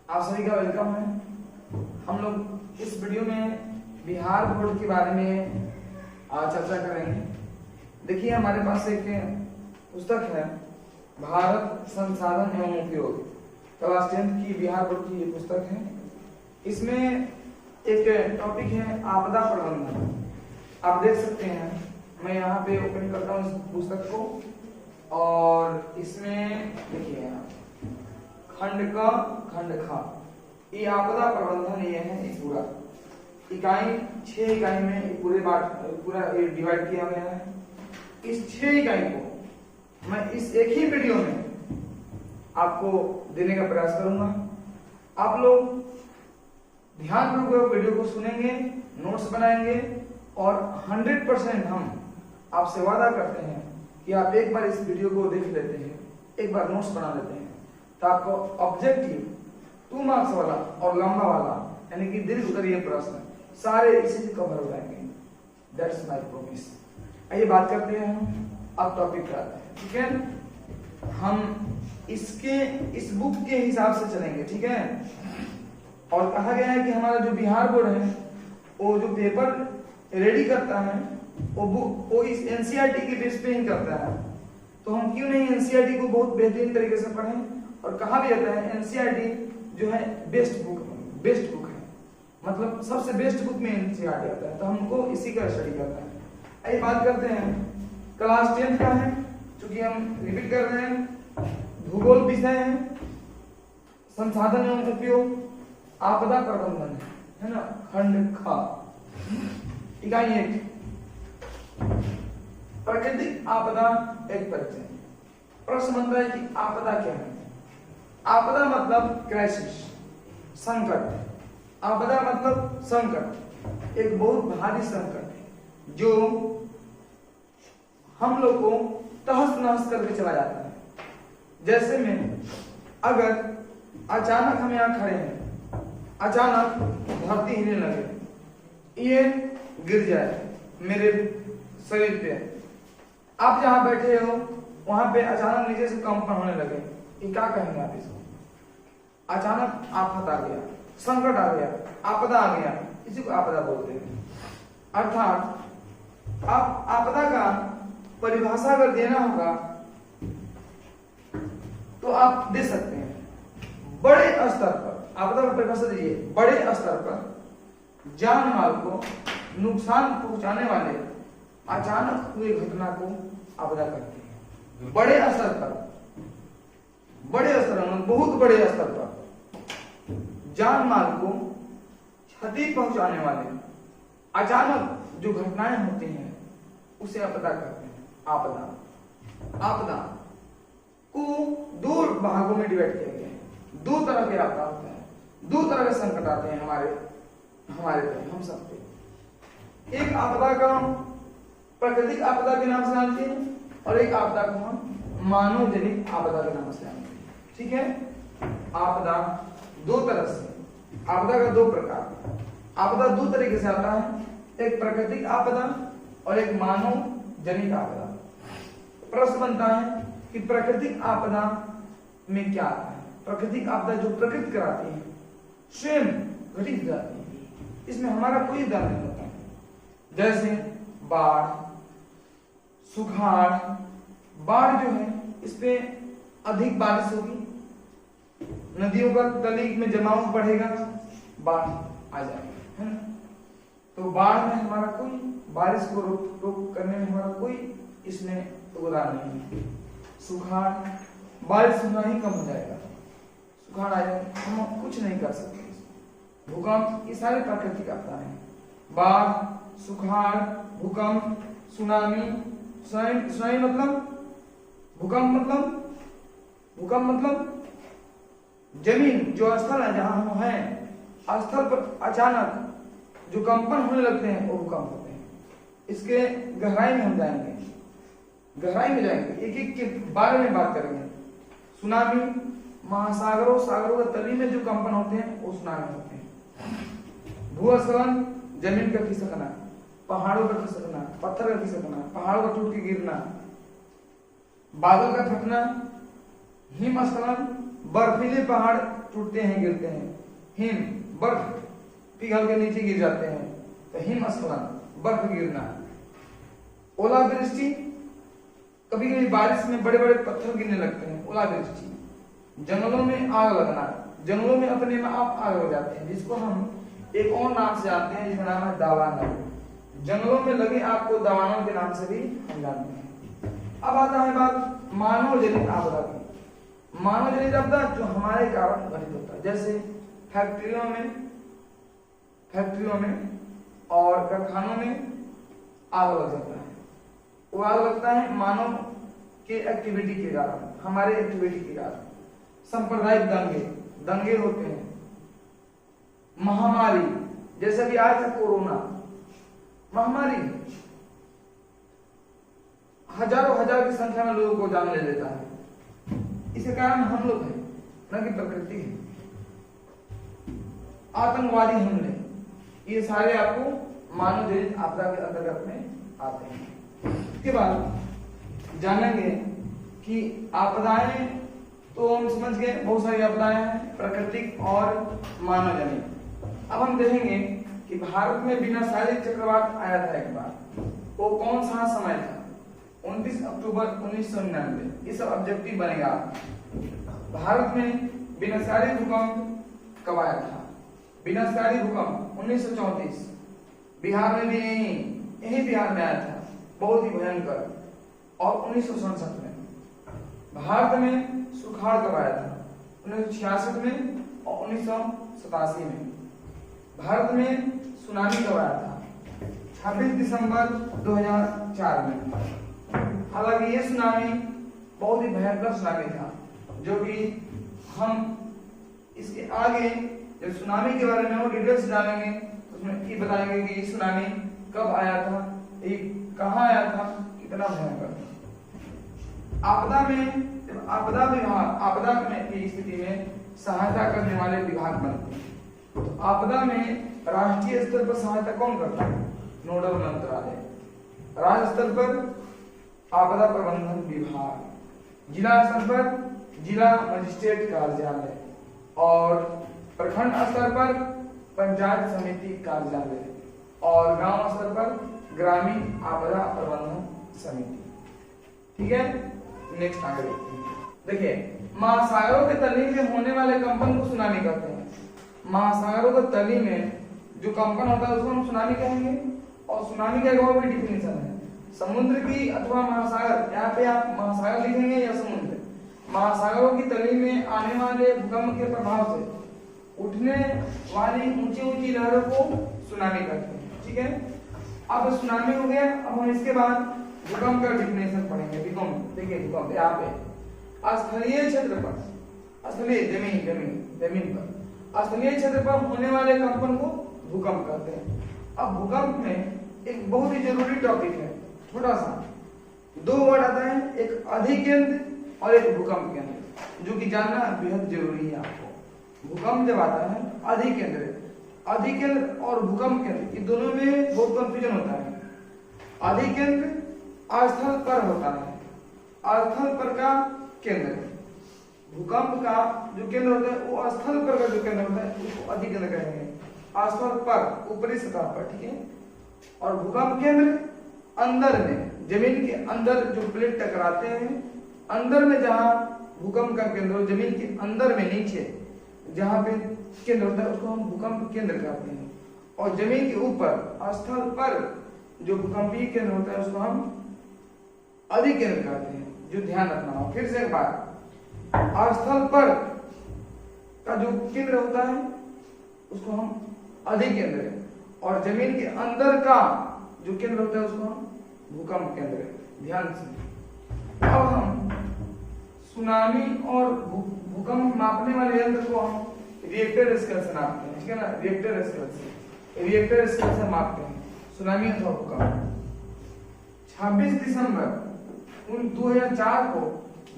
आप सभी का वेलकम है। हम लोग इस वीडियो में बिहार बोर्ड के बारे में चर्चा करेंगे। देखिए, हमारे पास एक पुस्तक है, भारत संसाधन एवं उपयोग, क्लास 10 की बिहार बोर्ड की ये पुस्तक है। इसमें एक टॉपिक है आपदा प्रबंधन। आप देख सकते हैं, मैं यहाँ पे ओपन करता हूँ इस पुस्तक को और इसमें देखिए खंड खा ये आपदा प्रबंधन ये है। ये पूरा इकाई 6 इकाई में पूरा डिवाइड किया गया है। इस 6 इकाई को मैं इस एक ही वीडियो में आपको देने का प्रयास करूंगा। आप लोग ध्यानपूर्वक वीडियो को सुनेंगे, नोट्स बनाएंगे और 100% हम आपसे वादा करते हैं कि आप एक बार इस वीडियो को देख लेते हैं, एक बार नोट्स बना लेते हैं, तो आपको ऑब्जेक्टिव 2 मार्क्स वाला और लंबा वाला यानी कि दीर्घ उत्तरीय प्रश्न सारे इसी से कवर हो जाएंगे। That's my promise. आइए बात करते हैं, हम अब टॉपिक पे आते हैं। ठीक है, हम इस बुक के हिसाब से चलेंगे। ठीक है, और कहा गया है कि हमारा जो बिहार बोर्ड है वो जो पेपर रेडी करता है वो इस एनसीईआरटी के बेस पे ही करता है। तो हम क्यों नहीं एनसीईआरटी को बहुत बेहतरीन तरीके से पढ़ें। और कहा भी जाता है एनसीईआरटी जो है बेस्ट बुक है, मतलब सबसे बेस्ट बुक में एनसीईआरटी आता है। तो हमको इसी का स्टडी करना है। आइए बात करते हैं, क्लास 10 का है, चूंकि हम रिपीट कर रहे हैं। भूगोल विषय है, संसाधन एवं उपयोग, आपदा प्रबंधन है ना, खंड खा। इकाई 1 प्राकृतिक आपदा एक परिचय। प्रश्न बनता है कि आपदा क्या है। आपदा मतलब क्राइसिस, संकट। आपदा मतलब संकट, एक बहुत भारी संकट जो हम लोग को तहस नहस करके चला जाता है। जैसे में अगर अचानक हम यहाँ खड़े हैं, अचानक धरती हिलने लगे, ये गिर जाए मेरे शरीर पे, आप जहां बैठे हो वहां पे अचानक नीचे से कंपन होने लगे, ये क्या कहेंगे आप इसको? अचानक आफत आ गया, संकट आ गया, आपदा आ गया, इसी को आपदा बोलते हैं। अर्थात आप आपदा का परिभाषा अगर देना होगा तो आप दे सकते हैं बड़े स्तर पर। आपदा का परिभाषा दीजिए, बड़े स्तर पर जान माल को नुकसान पहुंचाने वाले अचानक हुए घटना को आपदा करते हैं। बड़े स्तर पर, बहुत बड़े स्तर पर जान माल को क्षति पहुंचाने वाले अचानक जो घटनाएं होती हैं उसे आपदा करते हैं। आपदा को 2 भागों में डिवाइड किया गया है। 2 तरह के आपदा होते हैं, 2 तरह के संकट आते हैं हमारे पे, हम सब पे। एक आपदा का प्राकृतिक आपदा के नाम से जानते हैं और एक आपदा को हम मानव जनित आपदा के नाम से जानते हैं। ठीक है, आपदा 2 तरह से, आपदा का 2 प्रकार। आपदा 2 तरीके से आता है, एक प्राकृतिक आपदा और एक मानव जनित आपदा। प्रश्न बनता है कि प्राकृतिक आपदा में क्या आता है। प्राकृतिक आपदा जो प्रकृति कराती है, स्वयं घटित जाती है, इसमें हमारा कोई योगदान नहीं होता है। जैसे बाढ़, सुखाड़। बाढ़ जो है इस पे अधिक बारिश होगी, नदियों का तली में जमाव बढ़ेगा, बाढ़ आ जाएगी, है ना। तो बाढ़ में हमारा कोई, बारिश को रोक करने में हमारा कोई इसमें योगदान नहीं है। सुखाड़, बारिश होना ही कम हो जाएगा, सुखाड़ आ जाएगा, हम कुछ नहीं कर सकते। भूकंप, ये सारे प्राकृतिक आपदा हैं। बाढ़, सुखाड़, भूकंप, सुनामी। सुनामी मतलब, भूकंप मतलब जमीन जो स्थल है जहां हम हैं, स्थल पर अचानक जो कंपन होने लगते हैं वो भूकंप होते हैं। इसके गहराई में हम जाएंगे, एक-एक के बारे में बात करेंगे। सुनामी, महासागरों, सागरों का तली में जो कंपन होते हैं वो सुनामी होते हैं। भूस्खलन, जमीन का खिसकना, पहाड़ों का खिसकना, पत्थर का खिसकना, पहाड़ों का टूट के गिरना, बादल का फटना, हिमस्खलन, बर्फीले पहाड़ टूटते हैं, गिरते हैं। हिम बर्फ पिघल के नीचे गिर जाते हैं, तो हिमस्खलन, बर्फ गिरना। ओलावृष्टि, कभी कभी बारिश में बड़े बड़े पत्थर गिरने लगते हैं, ओलावृष्टि। जंगलों में आग लगना, जंगलों में अपने में आप आग लग जाते हैं, जिसको हम एक और नाम से जानते हैं, जिसका नाम है दावानल। जंगलों में लगे आग को दावानल के नाम से भी हम जानते हैं। अब आता है बात मानव जनित आपदा की। मानव जनित आपदा जो हमारे कारण घटित होता है, जैसे फैक्ट्रियों में और कारखानों में आग लग जाता है। वो आग लगता है मानव के एक्टिविटी के कारण, हमारे एक्टिविटी के कारण। सांप्रदायिक दंगे होते हैं। महामारी, जैसे भी आज था कोरोना महामारी, हजारों हजार की संख्या में लोगों को जान ले लेता है। इसके कारण हम लोग हैं, न कि प्रकृति है। आतंकवादी हमले, ये सारे आपको मानव जनित आपदा के अंतर्गत में आते हैं। इसके बाद जानेंगे कि आपदाएं तो हम समझ गए, बहुत सारी आपदाएं हैं, प्राकृतिक और मानव जनित। अब हम देखेंगे कि भारत में विनाशकारी चक्रवात आया था एक बार, वो कौन सा समय था? 29 अक्टूबर 1999। ये सब ऑब्जेक्टिव बनेगा। भारत में विनाशकारी भूकंप कब आया था? विनाशकारी भूकंप 1934 बिहार में भी यही बिहार में आया था, बहुत ही भयंकर। और 1967 में भारत में सुखाड़ कब आया था? 1966 में और 1987 में। भारत में सुनामी कब आया था? 26 दिसंबर 2004 में। हालांकि ये सुनामी बहुत ही भयंकर सुनामी था, जो कि हम इसके आगे जब सुनामी के बारे में और डिटेल्स डालेंगे तो उसमें ये बताएंगे कि ये सुनामी कब आया था, ये कहाँ आया था, कितना भयंकर था। आपदा में आपदा विभाग, आपदा में की स्थिति में सहायता करने वाले विभाग बनते हैं। तो आपदा में राष्ट्रीय स्तर पर सहायता कौन करता है? नोडल मंत्रालय। राज्य स्तर पर आपदा प्रबंधन विभाग, जिला स्तर पर जिला मजिस्ट्रेट कार्यालय, और प्रखंड स्तर पर पंचायत समिति कार्यालय, और गांव स्तर पर ग्रामीण आपदा प्रबंधन समिति। ठीक है, नेक्स्ट आगे देखते हैं। देखिए, महासागरों के तली में होने वाले कंपन को सुनामी कहते हैं। महासागरों के तली में जो कंपन होता है उसको हम सुनामी कहेंगे। और सुनामी का एक और भी डिफिनेशन है, समुद्र की अथवा महासागर, यहाँ पे आप महासागर लिखेंगे या समुद्र। महासागरों की तली में आने वाले भूकंप के प्रभाव से उठने वाली ऊंची ऊंची लहरों को सुनामी कहते हैं। ठीक है, अब सुनामी हो गया। अब हम इसके बाद भूकंप का डिफिनेशन पढ़ेंगे। भूकंप, देखिए भूकंप यहाँ पे स्थलीय क्षेत्र पर, स्थलीय जमीन पर, स्थलीय क्षेत्र पर होने वाले कंपन को भूकंप कहते हैं। अब भूकंप में एक बहुत ही जरूरी टॉपिक है, छोटा सा, दो वर्ड आता है, एक अधिकेंद्र और एक भूकंप केंद्र, जो कि जानना बेहद जरूरी है आपको। भूकंप जब आता है, अधिकेंद्र और भूकंप केंद्र, ये दोनों में बहुत कंफ्यूजन होता है। अधिकेंद्र स्थल पर होता है, स्थल पर का केंद्र। भूकंप का जो केंद्र होता है वो स्थल पर का जो केंद्र होता है उसको अधिकेंद्र कहेंगे, स्थल पर, ऊपरी सतह पर। ठीक है, और भूकंप केंद्र अंदर में, जमीन के अंदर जो प्लेट टकराते हैं, अंदर में जहां भूकंप का केंद्र हो, जमीन के अंदर में नीचे जहां पे केंद्र होता है उसको हम भूकंप केंद्र कहते हैं। और जमीन के ऊपर स्थल पर जो भूकंपीय केंद्र होता है उसको हम अधिकेंद्र कहते हैं, जो ध्यान रखना हो। फिर से एक बार, स्थल पर का जो केंद्र होता है उसको हम अधिकेंद्र, और जमीन के अंदर का जो केंद्र होता है उसको हम भूकंप केंद्र। ध्यान से। अब हम सुनामी और भूकंप मापने वाले यंत्र को हम रिएक्टर स्केल से नापते हैं। ठीक है ना, रिएक्टर स्केल से मापते हैं सुनामी अथवा भूकंप। 26 दिसंबर 2004 को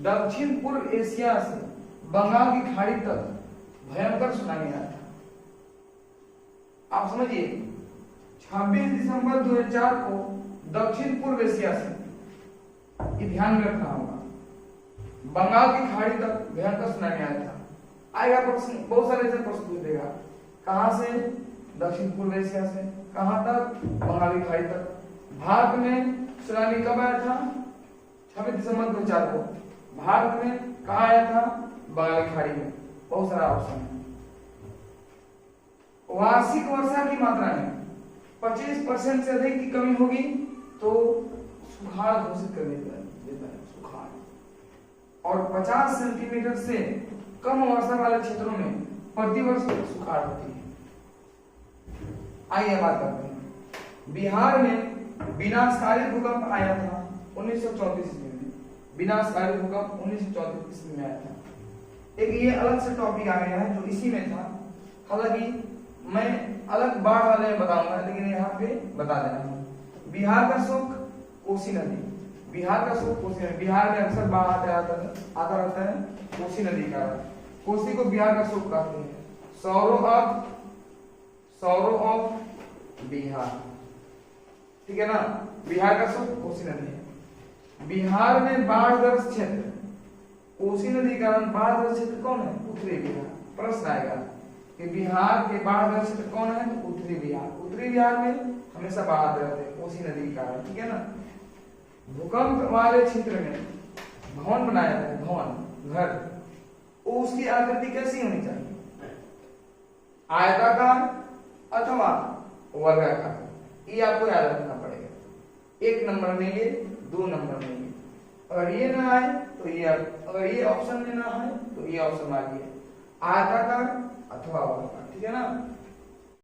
दक्षिण पूर्व एशिया से बंगाल की खाड़ी तक भयंकर सुनामी आया था। आप समझिए, 26 दिसंबर 2004 को दक्षिण पूर्व एशिया से, ये ध्यान में रखना होगा, बंगाल की खाड़ी तक भयंकर सुनामी आया था। आएगा प्रश्न, बहुत सारे ऐसे प्रश्न पूछ देगा। कहां से? दक्षिण पूर्व एशिया से। कहां तक? बंगाली खाड़ी तक। भारत में सुनामी कब आया था? 26 दिसंबर 2004 को। भारत में कहा आया था? बंगाली खाड़ी में। बहुत सारा ऑप्शन है। वार्षिक वर्षा की मात्रा में 25% से अधिक की कमी होगी तो सुखाड़ घोषित कर देता है, सुखाड़। और 50 सेंटीमीटर से कम वर्षा वाले क्षेत्रों में प्रतिवर्ष सुखाड़ होती है। आइए बात करते हैं। बिहार में विनाशकारी भूकंप आया था 1934 ईस्वी में। विनाशकारी भूकंप 1934 ईस्वी में आया था। एक ये अलग से टॉपिक आ गया है जो इसी में था। हालांकि मैं अलग बाढ़ वाले में बताऊंगा, लेकिन यहाँ पे बता देना है। बिहार का सुख कोसी नदी। बिहार का सुख कोसी नदी। बिहार में अक्सर बाढ़ आता रहता है कोसी नदी का। कोसी को बिहार का सुख कहते हैं। सौरो ऑफ बिहार, ठीक है ना। बिहार का सुख कोसी नदी है। बिहार में बाढ़ग्रस्त क्षेत्र कोसी नदी का बाढ़ग्रस्त क्षेत्र कौन है? उत्तरी बिहार। प्रश्न आएगा कि बिहार के बाढ़ग्रस्त क्षेत्र कौन है? तो उत्तरी बिहार। उत्तरी बिहार में हमेशा बाढ़ आते रहते हैं कोसी नदी के कारण, ठीक है ना। भूकंप वाले क्षेत्र में भवन बनाया जाता है, भवन, घर। उसकी आकृति कैसी होनी चाहिए? आयताकार अथवा वर्गाकार। ये आपको याद रखना पड़ेगा। 1 नंबर में ये, 2 नंबर में ये। अगर ये ना आए तो ये, अगर ये ऑप्शन में ना आए तो ये ऑप्शन आ गया, आयताकार अथवा वर्गाकार, ठीक है ना।